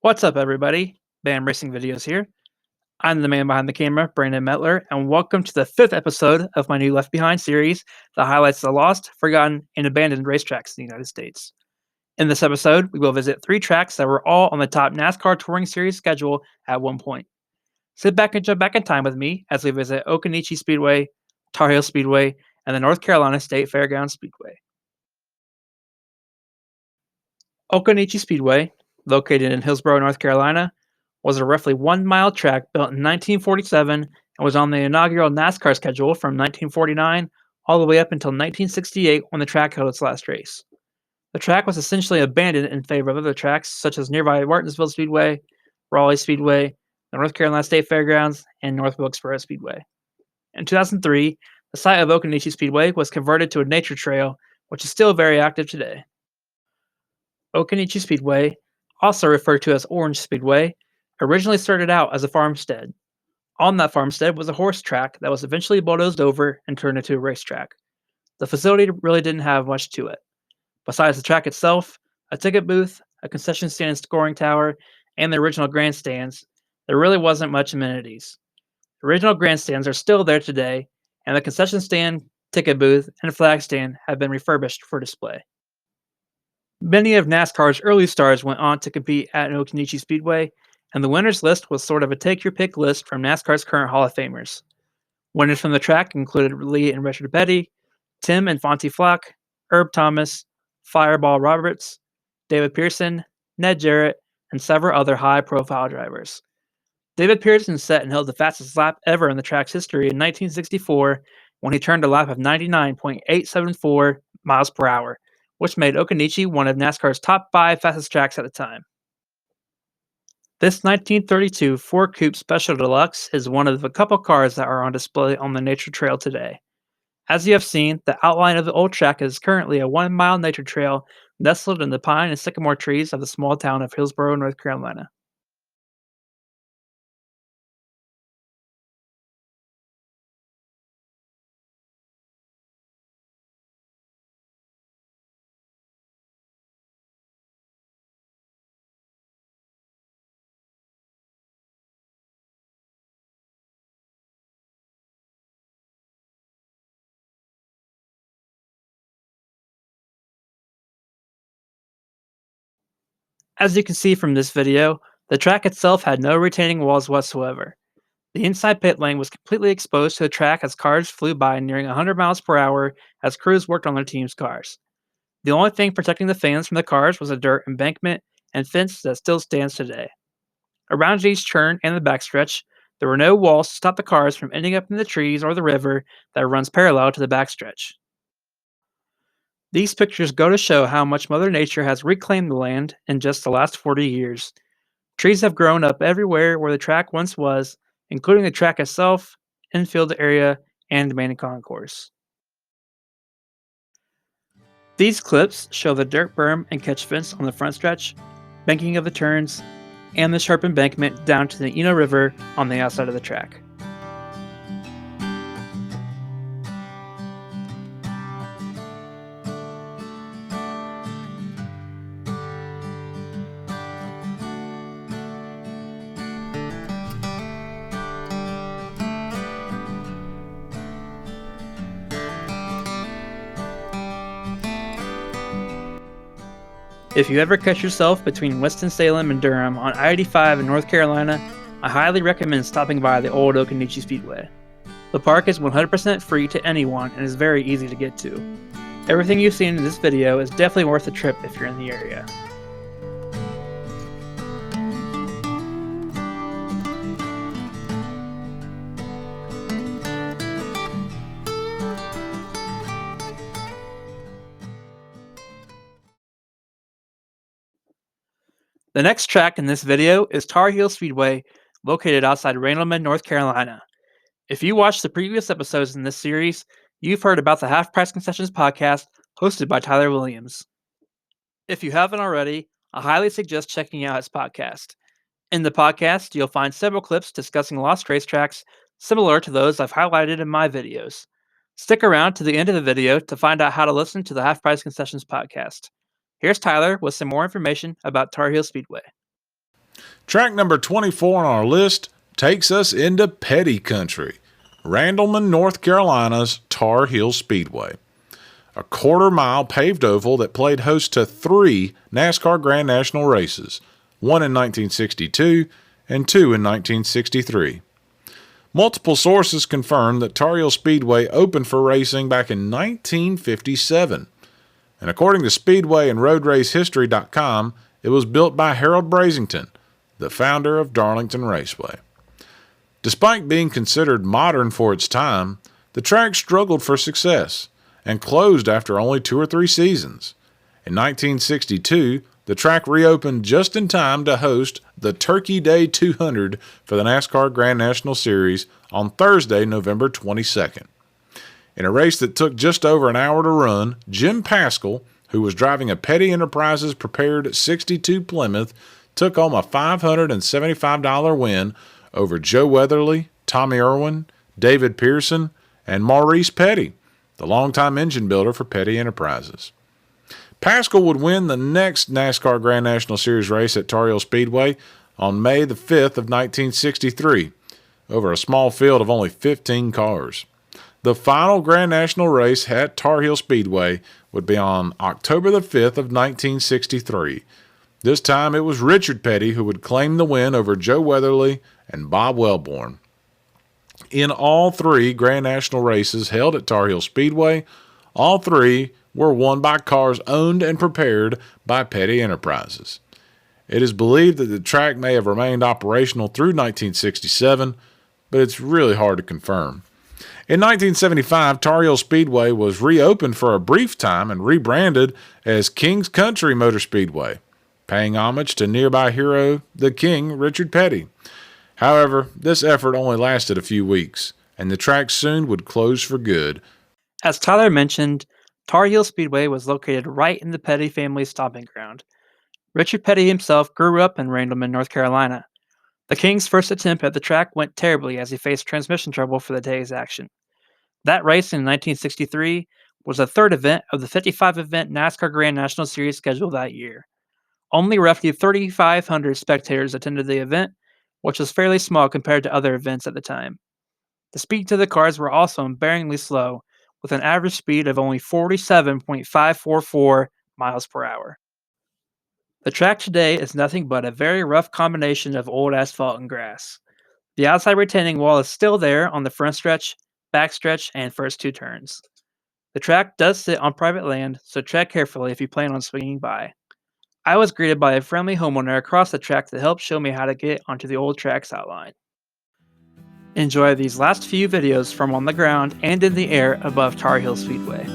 What's up, everybody? Bam Racing Videos here. I'm the man behind the camera, Brandon Metler, and welcome to the fifth episode of my new Left Behind series that highlights the lost, forgotten, and abandoned racetracks in the United States. In this episode, we will visit three tracks that were all on the top NASCAR Touring Series schedule at one point. Sit back and jump back in time with me as we visit Occoneechee Speedway, Tar Heel Speedway, and the North Carolina State Fairgrounds Speedway. Occoneechee Speedway, located in Hillsborough, North Carolina, was a roughly 1 mile track built in 1947 and was on the inaugural NASCAR schedule from 1949 all the way up until 1968 when the track held its last race. The track was essentially abandoned in favor of other tracks such as nearby Martinsville Speedway, Raleigh Speedway, the North Carolina State Fairgrounds, and North Wilkesboro Speedway. In 2003, the site of Occoneechee Speedway was converted to a nature trail, which is still very active today. Occoneechee Speedway, also referred to as Orange Speedway, originally started out as a farmstead. On that farmstead was a horse track that was eventually bulldozed over and turned into a racetrack. The facility really didn't have much to it. Besides the track itself, a ticket booth, a concession stand and scoring tower, and the original grandstands, there really wasn't much amenities. The original grandstands are still there today, and the concession stand, ticket booth, and flag stand have been refurbished for display. Many of NASCAR's early stars went on to compete at Occoneechee Speedway, and the winners list was sort of a take-your-pick list from NASCAR's current Hall of Famers. Winners from the track included Lee and Richard Petty, Tim and Fonty Flock, Herb Thomas, Fireball Roberts, David Pearson, Ned Jarrett, and several other high-profile drivers. David Pearson set and held the fastest lap ever in the track's history in 1964 when he turned a lap of 99.874 miles per hour, which made Occoneechee one of NASCAR's top 5 fastest tracks at the time. This 1932 Ford Coupe Special Deluxe is one of a couple cars that are on display on the nature trail today. As you have seen, the outline of the old track is currently a 1 mile nature trail nestled in the pine and sycamore trees of the small town of Hillsborough, North Carolina. As you can see from this video, the track itself had no retaining walls whatsoever. The inside pit lane was completely exposed to the track as cars flew by nearing 100 miles per hour as crews worked on their team's cars. The only thing protecting the fans from the cars was a dirt embankment and fence that still stands today. Around each turn and the backstretch, there were no walls to stop the cars from ending up in the trees or the river that runs parallel to the backstretch. These pictures go to show how much Mother Nature has reclaimed the land in just the last 40 years. Trees have grown up everywhere where the track once was, including the track itself, infield area, and the main concourse. These clips show the dirt berm and catch fence on the front stretch, banking of the turns, and the sharp embankment down to the Eno River on the outside of the track. If you ever catch yourself between Winston-Salem and Durham on I-85 in North Carolina, I highly recommend stopping by the old Occoneechee Speedway. The park is 100% free to anyone and is very easy to get to. Everything you've seen in this video is definitely worth a trip if you're in the area. The next track in this video is Tar Heel Speedway, located outside Randleman, North Carolina. If you watched the previous episodes in this series, you've heard about the Half Price Concessions podcast hosted by Tyler Williams. If you haven't already, I highly suggest checking out his podcast. In the podcast, you'll find several clips discussing lost racetracks similar to those I've highlighted in my videos. Stick around to the end of the video to find out how to listen to the Half Price Concessions podcast. Here's Tyler with some more information about Tar Heel Speedway. Track number 24 on our list takes us into Petty Country, Randleman, North Carolina's Tar Heel Speedway. A quarter-mile paved oval that played host to 3 NASCAR Grand National races, one in 1962 and 2 in 1963. Multiple sources confirm that Tar Heel Speedway opened for racing back in 1957. And according to Speedway and RoadRaceHistory.com, it was built by Harold Brasington, the founder of Darlington Raceway. Despite being considered modern for its time, the track struggled for success and closed after only 2 or 3 seasons. In 1962, the track reopened just in time to host the Turkey Day 200 for the NASCAR Grand National Series on Thursday, November 22nd. In a race that took just over an hour to run, Jim Paschal, who was driving a Petty Enterprises prepared 62 Plymouth, took home a $575 win over Joe Weatherly, Tommy Irwin, David Pearson, and Maurice Petty, the longtime engine builder for Petty Enterprises. Paschal would win the next NASCAR Grand National Series race at Tar Heel Speedway on May the 5th of 1963, over a small field of only 15 cars. The final Grand National race at Tar Heel Speedway would be on October the 5th of 1963. This time it was Richard Petty who would claim the win over Joe Weatherly and Bob Wellborn. In all 3 Grand National races held at Tar Heel Speedway, all 3 were won by cars owned and prepared by Petty Enterprises. It is believed that the track may have remained operational through 1967, but it's really hard to confirm. In 1975, Tar Heel Speedway was reopened for a brief time and rebranded as King's Country Motor Speedway, paying homage to nearby hero, the King, Richard Petty. However, this effort only lasted a few weeks, and the track soon would close for good. As Tyler mentioned, Tar Heel Speedway was located right in the Petty family's stomping ground. Richard Petty himself grew up in Randleman, North Carolina. The King's first attempt at the track went terribly as he faced transmission trouble for the day's action. That race in 1963 was the 3rd event of the 55-event NASCAR Grand National Series schedule that year. Only roughly 3,500 spectators attended the event, which was fairly small compared to other events at the time. The speeds of the cars were also embarrassingly slow, with an average speed of only 47.544 miles per hour. The track today is nothing but a very rough combination of old asphalt and grass. The outside retaining wall is still there on the front stretch, back stretch, and first 2 turns. The track does sit on private land, so tread carefully if you plan on swinging by. I was greeted by a friendly homeowner across the track that helped show me how to get onto the old track's outline. Enjoy these last few videos from on the ground and in the air above Tar Heel Speedway.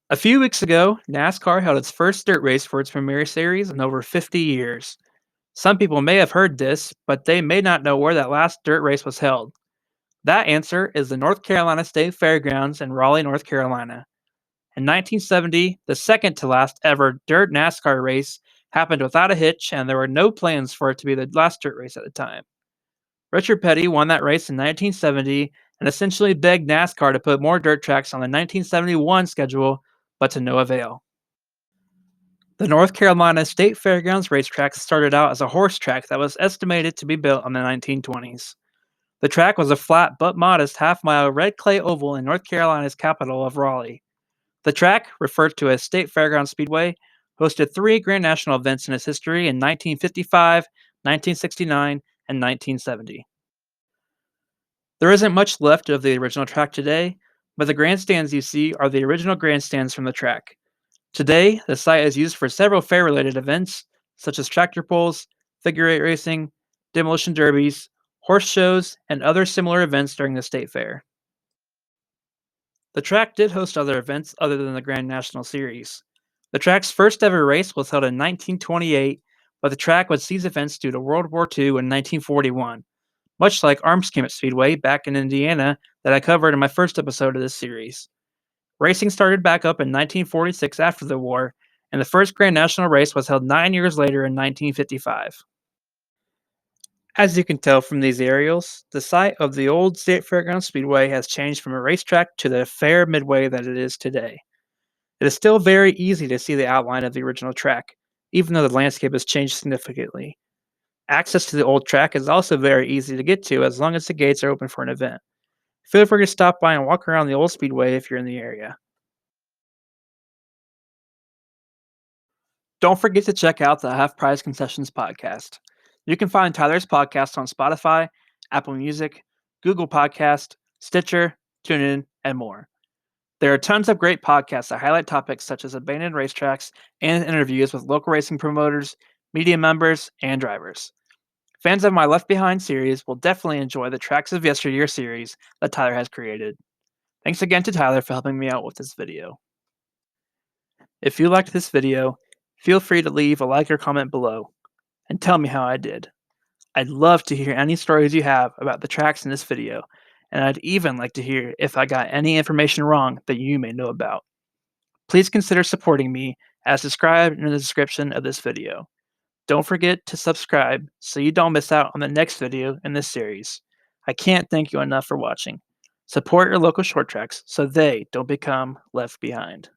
A few weeks ago, NASCAR held its first dirt race for its premier series in over 50 years. Some people may have heard this, but they may not know where that last dirt race was held. That answer is the North Carolina State Fairgrounds in Raleigh, North Carolina. In 1970, the second to last ever dirt NASCAR race happened without a hitch, and there were no plans for it to be the last dirt race at the time. Richard Petty won that race in 1970 and essentially begged NASCAR to put more dirt tracks on the 1971 schedule, but to no avail. The North Carolina State Fairgrounds racetrack started out as a horse track that was estimated to be built in the 1920s. The track was a flat but modest half-mile red clay oval in North Carolina's capital of Raleigh. The track, referred to as State Fairgrounds Speedway, hosted three Grand National events in its history in 1955, 1969, and 1970. There isn't much left of the original track today, but the grandstands you see are the original grandstands from the track. Today, the site is used for several fair related events, such as tractor pulls, figure eight racing, demolition derbies, horse shows, and other similar events during the state fair. The track did host other events other than the Grand National Series. The track's first ever race was held in 1928, but the track would cease events due to World War II in 1941, much like Arms Camp Speedway back in Indiana that I covered in my first episode of this series. Racing started back up in 1946 after the war, and the first Grand National race was held 9 years later in 1955. As you can tell from these aerials, the site of the old State Fairgrounds Speedway has changed from a racetrack to the fair midway that it is today. It is still very easy to see the outline of the original track, even though the landscape has changed significantly. Access to the old track is also very easy to get to as long as the gates are open for an event. Feel free to stop by and walk around the old speedway if you're in the area. Don't forget to check out the Half Price Concessions podcast. You can find Tyler's podcast on Spotify, Apple Music, Google Podcast, Stitcher, TuneIn, and more. There are tons of great podcasts that highlight topics such as abandoned racetracks and interviews with local racing promoters, media members, and drivers. Fans of my Left Behind series will definitely enjoy the Tracks of Yesteryear series that Tyler has created. Thanks again to Tyler for helping me out with this video. If you liked this video, feel free to leave a like or comment below and tell me how I did. I'd love to hear any stories you have about the tracks in this video, and I'd even like to hear if I got any information wrong that you may know about. Please consider supporting me as described in the description of this video. Don't forget to subscribe so you don't miss out on the next video in this series. I can't thank you enough for watching. Support your local short tracks so they don't become left behind.